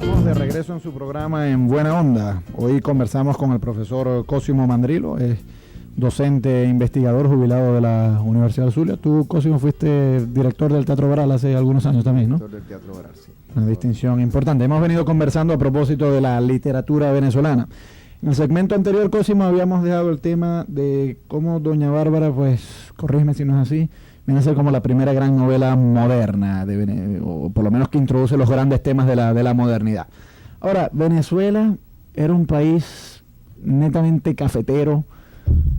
Estamos de regreso en su programa En Buena Onda. Hoy conversamos con el profesor Cosimo Mandrillo, es docente e investigador jubilado de la Universidad del Zulia. Tú, Cosimo, fuiste director del Teatro Baral hace algunos años también, ¿no? Director del Teatro Baral, sí. Una distinción importante. Hemos venido conversando a propósito de la literatura venezolana. En el segmento anterior, Cosimo, habíamos dejado el tema de cómo doña Bárbara, pues, corrígeme si no es así, viene a ser como la primera gran novela moderna, o por lo menos que introduce los grandes temas de la modernidad. Ahora, Venezuela era un país netamente cafetero,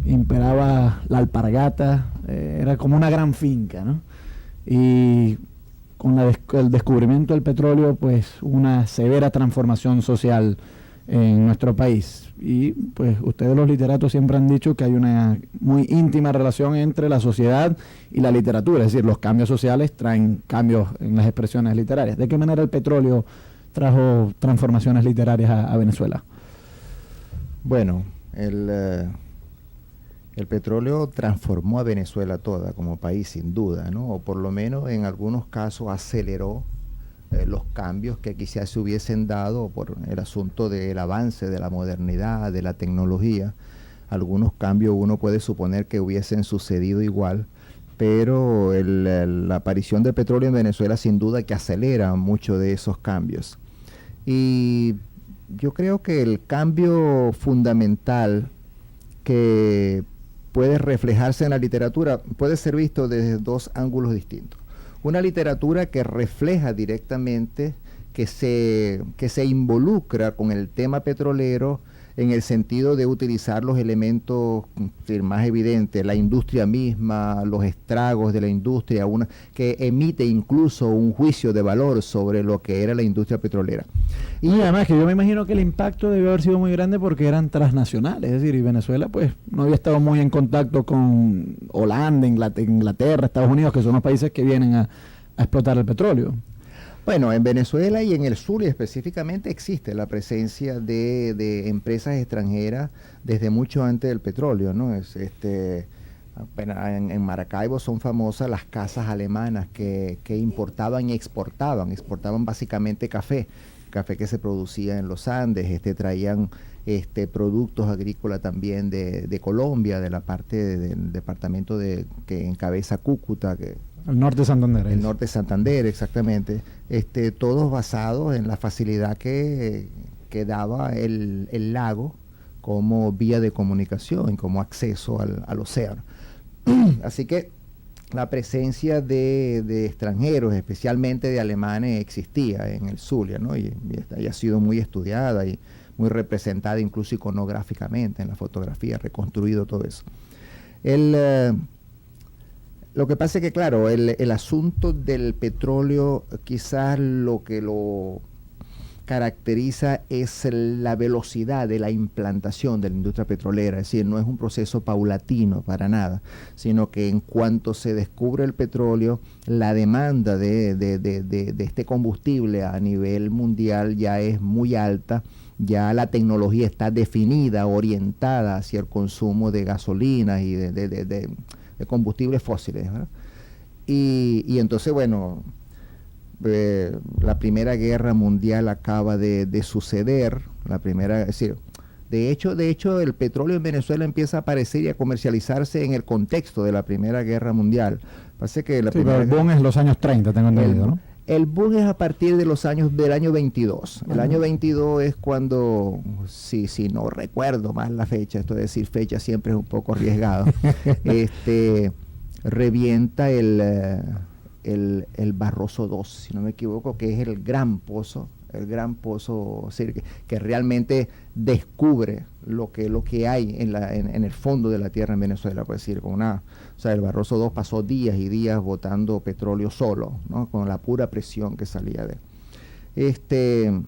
imperaba la alpargata, era como una gran finca, ¿no? Y con el descubrimiento del petróleo, pues una severa transformación social en nuestro país. Y pues ustedes los literatos siempre han dicho que hay una muy íntima relación entre la sociedad y la literatura, es decir, los cambios sociales traen cambios en las expresiones literarias. ¿De qué manera el petróleo trajo transformaciones literarias a Venezuela? Bueno, el petróleo transformó a Venezuela toda como país, sin duda, ¿no? O por lo menos en algunos casos aceleró los cambios que quizás se hubiesen dado por el asunto del avance de la modernidad, de la tecnología. Algunos cambios uno puede suponer que hubiesen sucedido igual, pero la aparición del petróleo en Venezuela sin duda que acelera mucho de esos cambios. Y yo creo que el cambio fundamental que puede reflejarse en la literatura puede ser visto desde dos ángulos distintos. Una literatura que refleja directamente, que se involucra con el tema petrolero en el sentido de utilizar los elementos más evidentes, la industria misma, los estragos de la industria, que emite incluso un juicio de valor sobre lo que era la industria petrolera. Y además que yo me imagino que el impacto debió haber sido muy grande porque eran transnacionales, es decir, y Venezuela pues no había estado muy en contacto con Holanda, Inglaterra, Estados Unidos, que son los países que vienen a explotar el petróleo. Bueno, en Venezuela y en el Zulia específicamente existe la presencia de empresas extranjeras desde mucho antes del petróleo, ¿no? En Maracaibo son famosas las casas alemanas que importaban y exportaban básicamente café que se producía en los Andes, traían productos agrícolas también de Colombia, de la parte del departamento que encabeza Cúcuta, el norte de Santander. El norte de Santander, exactamente. Todos basados en la facilidad que daba el lago como vía de comunicación, como acceso al océano. Así que la presencia de extranjeros, especialmente de alemanes, existía en el Zulia, ¿no? Y ha sido muy estudiada y muy representada incluso iconográficamente en la fotografía, reconstruido todo eso. Lo que pasa es que, claro, el asunto del petróleo, quizás lo que lo caracteriza es la velocidad de la implantación de la industria petrolera, es decir, no es un proceso paulatino para nada, sino que en cuanto se descubre el petróleo, la demanda de este combustible a nivel mundial ya es muy alta, ya la tecnología está definida, orientada hacia el consumo de gasolina y de combustibles fósiles, ¿verdad? Y entonces, bueno, la Primera Guerra Mundial acaba de suceder, es decir, de hecho el petróleo en Venezuela empieza a aparecer y a comercializarse en el contexto de la Primera Guerra Mundial. Parece que pero el boom es los años 30, tengo entendido, ¿no? El boom es a partir de del año 22. El año 22 es cuando, si no recuerdo mal la fecha, esto de decir fecha siempre es un poco arriesgado, revienta el Barroso II, si no me equivoco, que es el gran pozo, que realmente descubre lo que hay en el fondo de la tierra en Venezuela, puede decir, el Barroso II pasó días y días botando petróleo solo, ¿no? Con la pura presión que salía de él.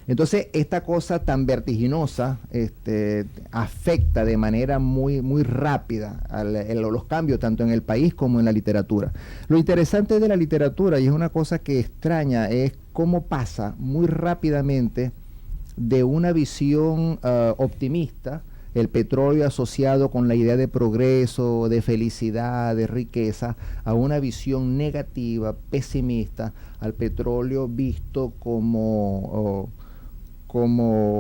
Entonces, esta cosa tan vertiginosa afecta de manera muy, muy rápida los cambios, tanto en el país como en la literatura. Lo interesante de la literatura, y es una cosa que extraña, es cómo pasa muy rápidamente de una visión optimista el petróleo asociado con la idea de progreso, de felicidad, de riqueza, a una visión negativa, pesimista, al petróleo visto como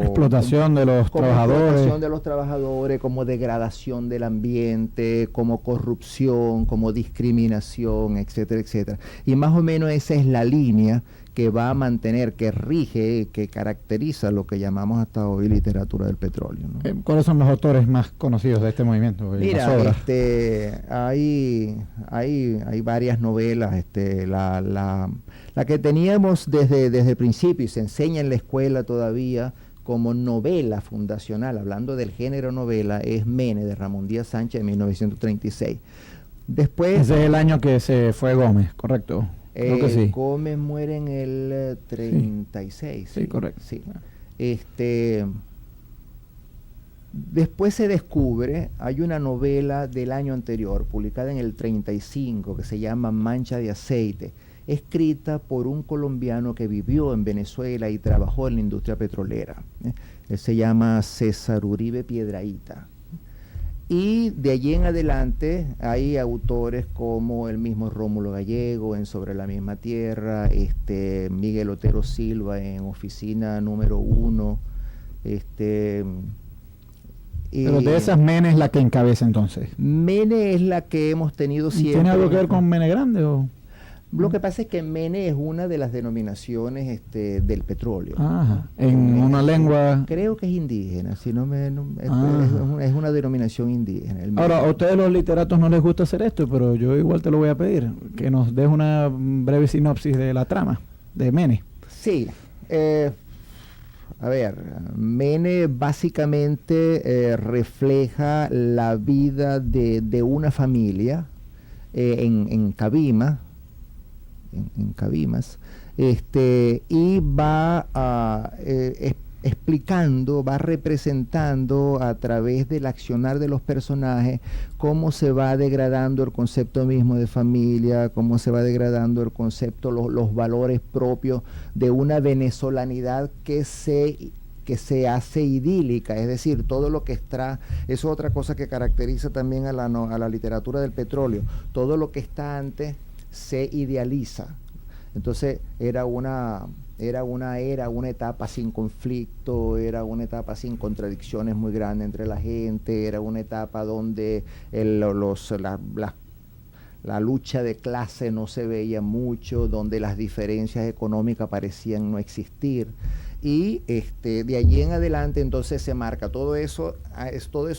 explotación de los trabajadores. Explotación de los trabajadores, como degradación del ambiente, como corrupción, como discriminación, etcétera, etcétera. Y más o menos esa es la línea que va a mantener, que rige, que caracteriza lo que llamamos hasta hoy literatura del petróleo, ¿no? ¿Cuáles son los autores más conocidos de este movimiento? Mira, hay varias novelas. La que teníamos desde el principio y se enseña en la escuela todavía como novela fundacional, hablando del género novela, es Mene, de Ramón Díaz Sánchez, de 1936. Después, ese es el año que se fue Gómez, ¿correcto? Creo que sí. Gómez muere en el 36. Sí, correcto. Sí. Después se descubre, hay una novela del año anterior, publicada en el 35, que se llama Mancha de Aceite, escrita por un colombiano que vivió en Venezuela y trabajó en la industria petrolera. Él se llama César Uribe Piedrahíta. Y de allí en adelante hay autores como el mismo Rómulo Gallego en Sobre la misma tierra, Miguel Otero Silva en Oficina número 1. Pero de esas, Mene es la que encabeza entonces. Mene es la que hemos tenido siempre. ¿Tiene algo que ver con Mene Grande o...? Lo que pasa es que Mene es una de las denominaciones del petróleo. Ajá. En una lengua... Creo que es indígena, si no me... es una denominación indígena. Ahora, a ustedes los literatos no les gusta hacer esto, pero yo igual te lo voy a pedir, que nos des una breve sinopsis de la trama de Mene. Sí. A ver, Mene básicamente refleja la vida de una familia en Cabima, en Cabimas, y va explicando, va representando a través del accionar de los personajes cómo se va degradando el concepto mismo de familia, cómo se va degradando el concepto, los valores propios de una venezolanidad que se hace idílica, es decir, todo lo que está, eso es otra cosa que caracteriza también a la literatura del petróleo, todo lo que está antes se idealiza. Entonces era una etapa sin conflicto, era una etapa sin contradicciones muy grandes entre la gente, era una etapa donde la lucha de clase no se veía mucho, donde las diferencias económicas parecían no existir. Y de allí en adelante entonces se marca todo eso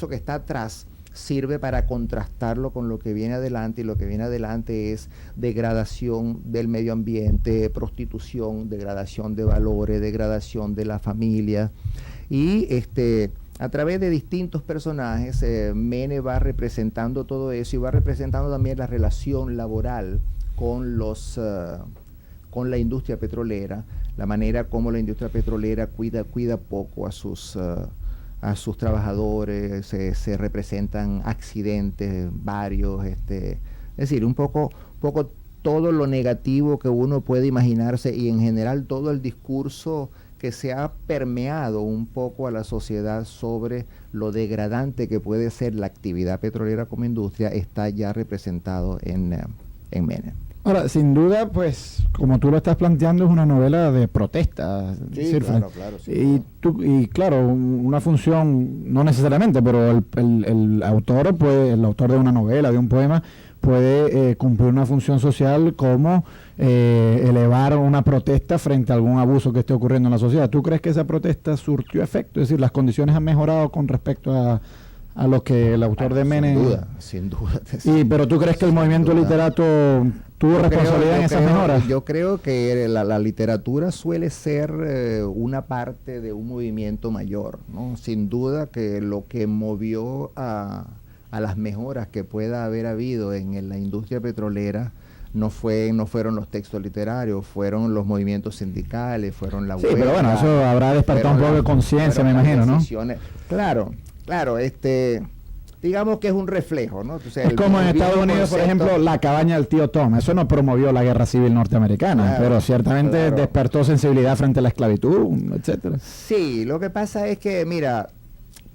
que está atrás, sirve para contrastarlo con lo que viene adelante, y lo que viene adelante es degradación del medio ambiente, prostitución, degradación de valores, degradación de la familia. Y a través de distintos personajes, Mene va representando todo eso y va representando también la relación laboral con la industria petrolera, la manera como la industria petrolera cuida poco a sus trabajadores, se representan accidentes varios, es decir, un poco todo lo negativo que uno puede imaginarse, y en general todo el discurso que se ha permeado un poco a la sociedad sobre lo degradante que puede ser la actividad petrolera como industria, está ya representado en Mene. Ahora, sin duda, pues, como tú lo estás planteando, es una novela de protesta. Sí, claro, sí. Y claro, una función, no necesariamente, pero el autor de una novela, de un poema, puede cumplir una función social como elevar una protesta frente a algún abuso que esté ocurriendo en la sociedad. ¿Tú crees que esa protesta surtió efecto? Es decir, ¿las condiciones han mejorado con respecto a lo que el autor de Mene... Sin duda. Pero ¿tú crees que el movimiento literato tuvo responsabilidad en esas mejoras? Yo creo que la literatura suele ser una parte de un movimiento mayor, ¿no? Sin duda que lo que movió a las mejoras que pueda haber habido en la industria petrolera no fueron los textos literarios, fueron los movimientos sindicales, fueron la huelga. Sí, pero bueno, eso habrá despertado un poco de conciencia, me imagino, ¿no? Claro, digamos que es un reflejo, ¿no? O sea, es como en Estados Unidos, por ejemplo, la cabaña del tío Tom. Eso no promovió la guerra civil norteamericana, pero ciertamente despertó sensibilidad frente a la esclavitud, etcétera. Sí, lo que pasa es que, mira,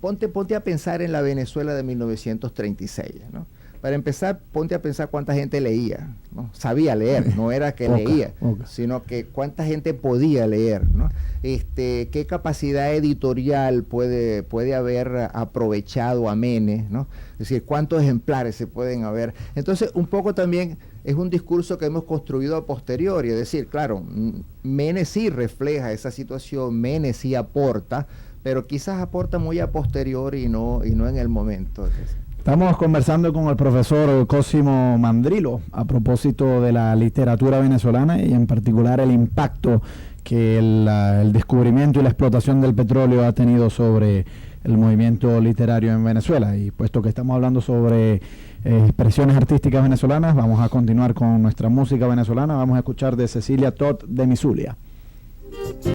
ponte a pensar en la Venezuela de 1936, ¿no? Para empezar, ponte a pensar cuánta gente leía, ¿no? Sabía leer, no era que leía, sino que cuánta gente podía leer, ¿no? Qué capacidad editorial puede haber aprovechado a Menes, ¿no? Es decir, cuántos ejemplares se pueden haber. Entonces, un poco también es un discurso que hemos construido a posteriori, es decir, claro, Menes sí refleja esa situación, Menes sí aporta, pero quizás aporta muy a posteriori y no en el momento. Estamos conversando con el profesor Cosimo Mandrillo a propósito de la literatura venezolana y en particular el impacto que el descubrimiento y la explotación del petróleo ha tenido sobre el movimiento literario en Venezuela. Y puesto que estamos hablando sobre expresiones artísticas venezolanas, vamos a continuar con nuestra música venezolana. Vamos a escuchar de Cecilia Todd de Misulia.